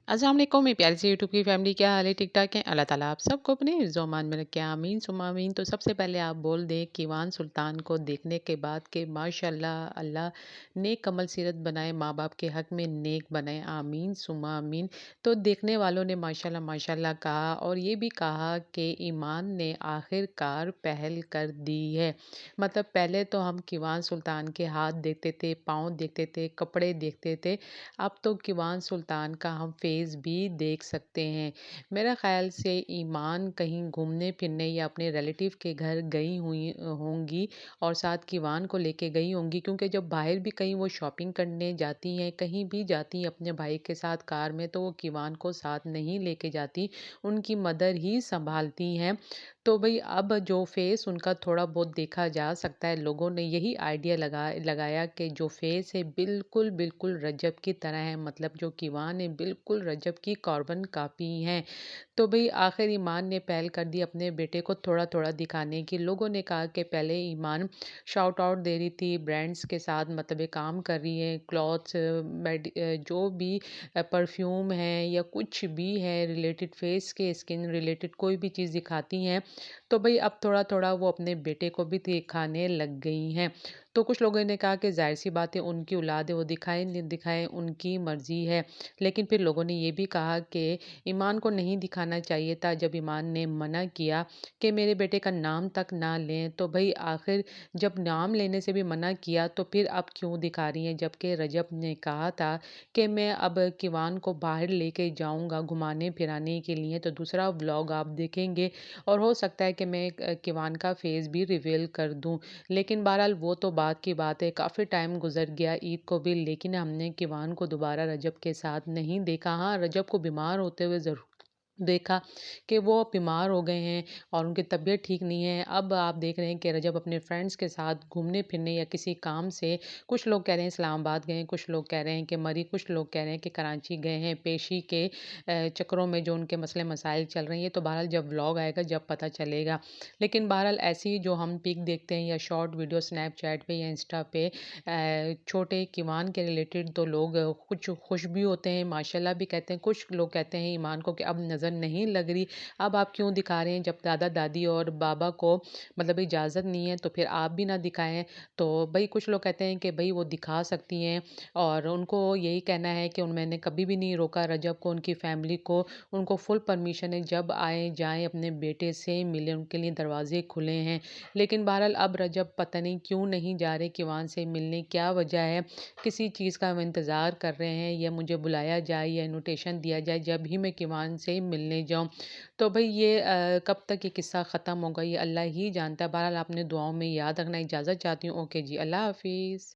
अस्सलाम वालेकुम मेरी प्यारी सी यूट्यूब की फैमिली, क्या हाल है? ठीक-ठाक हैं? अल्लाह ताला आप सबको अपने हिफ्ज़-ओ-अमान में रखे, आमीन सुम्मा आमीन। तो सबसे पहले आप बोल दें कीवान सुल्तान को देखने के बाद कि माशाल्लाह अल्लाह नेक कमल सीरत बनाए, माँ-बाप के हक़ में नेक बनाए, आमीन सुम्मा आमीन। तो देखने वालों ने माशाल्लाह माशाल्लाह कहा और ये भी कहा कि ईमान ने आखिरकार पहल कर दी है। मतलब पहले तो हम कीवान सुल्तान के हाथ देखते थे, पाँव देखते थे, कपड़े देखते थे, अब तो कीवान सुल्तान का हम फेस भी देख सकते हैं। मेरा ख़्याल से ईमान कहीं घूमने-फिरने या अपने रिलेटिव के घर गई हुई होंगी और साथ कीवान को लेके गई होंगी, क्योंकि जब बाहर भी कहीं वो शॉपिंग करने जाती हैं, कहीं भी जाती हैं अपने भाई के साथ कार में, तो वो कीवान को साथ नहीं लेके जाती, उनकी मदर ही सँभालती हैं। तो भई अब जो फेस उनका थोड़ा बहुत देखा जा सकता है, लोगों ने यही आइडिया लगाया कि जो फेस है बिल्कुल, बिल्कुल रजब की तरह है, मतलब जो कीवान है बिल्कुल रजब की कार्बन कॉपी हैं। तो भई आखिर ईमान ने पहल कर दी अपने बेटे को थोड़ा-थोड़ा दिखाने की। लोगों ने कहा कि पहले ईमान शाउट आउट दे रही थी ब्रांड्स के साथ, मतलब ये काम कर रही है, क्लॉथ्स जो भी परफ्यूम है या कुछ भी है रिलेटेड फेस के स्किन रिलेटेड कोई भी चीज़ दिखाती हैं, तो भई अब थोड़ा-थोड़ा वो अपने बेटे को भी दिखाने लग गई हैं। तो कुछ लोगों ने कहा कि ज़ाहिर-सी बात है उनकी औलाद है, वो दिखाए नहीं दिखाए उनकी मर्ज़ी है। लेकिन फिर लोगों ने ये भी कहा कि ईमान को नहीं दिखाना चाहिए था, जब ईमान ने मना किया कि मेरे बेटे का नाम तक ना लें, तो भई आखिर जब नाम लेने से भी मना किया तो फिर अब क्यों दिखा रही हैं? जबकि रजब ने कहा था कि मैं अब कीवान को बाहर लेके जाऊँगा घुमाने-फिराने के लिए, तो दूसरा व्लॉग आप देखेंगे और हो सकता है कि मैं कीवान का फेस भी रिवील कर दूँ। लेकिन बहरहाल वो तो बात की बात है, काफ़ी टाइम गुज़र गया ईद को भी, लेकिन हमने कीवान को दोबारा रजब के साथ नहीं देखा। हाँ, रजब को बीमार होते हुए ज़रूर देखा कि वो बीमार हो गए हैं और उनकी तबीयत ठीक नहीं है। अब आप देख रहे हैं कि रजब अपने फ्रेंड्स के साथ घूमने-फिरने या किसी काम से, कुछ लोग कह रहे हैं इस्लामाबाद गए हैं, कुछ लोग कह रहे हैं कि मरी, कुछ लोग कह रहे हैं कि कराची गए हैं, पेशी के चक्करों में जो उनके मसले-मसाइल चल रहे हैं। ये तो बहरहाल जब व्लॉग आएगा जब पता चलेगा। लेकिन बहरहाल ऐसी जो हम पिक देखते हैं या शॉर्ट वीडियो स्नैपचैट पे या इंस्टा पे छोटे कीवान के रिलेटेड, तो लोग कुछ खुश भी होते हैं, माशाल्लाह भी कहते हैं। कुछ लोग कहते हैं ईमान को कि अब नज़र नहीं लग रही, अब आप क्यों दिखा रहे हैं? जब दादा-दादी और बाबा को मतलब इजाज़त नहीं है, तो फिर आप भी ना दिखाएँ। तो भई कुछ लोग कहते हैं कि भई वो दिखा सकती हैं और उनको यही कहना है कि उन मैंने कभी भी नहीं रोका रजब को, उनकी फ़ैमिली को, उनको फुल परमिशन है, जब आएँ, जाएँ, अपने बेटे से मिलें, उनके लिए दरवाज़े खुले हैं। लेकिन बहरहाल अब रजब पता नहीं क्यों नहीं जा रहे कीवान से मिलने, क्या वजह है? किसी चीज़ का हम इंतज़ार कर रहे हैं या मुझे बुलाया जाए या इन्विटेशन दिया जाए जब ही मैं कीवान से मिलने जाऊँ। तो भई ये कब तक ये किस्सा ख़त्म होगा ये अल्लाह ही जानता है। बहरहाल आपने दुआओं में याद रखना। इजाज़त चाहती हूँ। ओके जी, अल्लाह हाफ़िज़।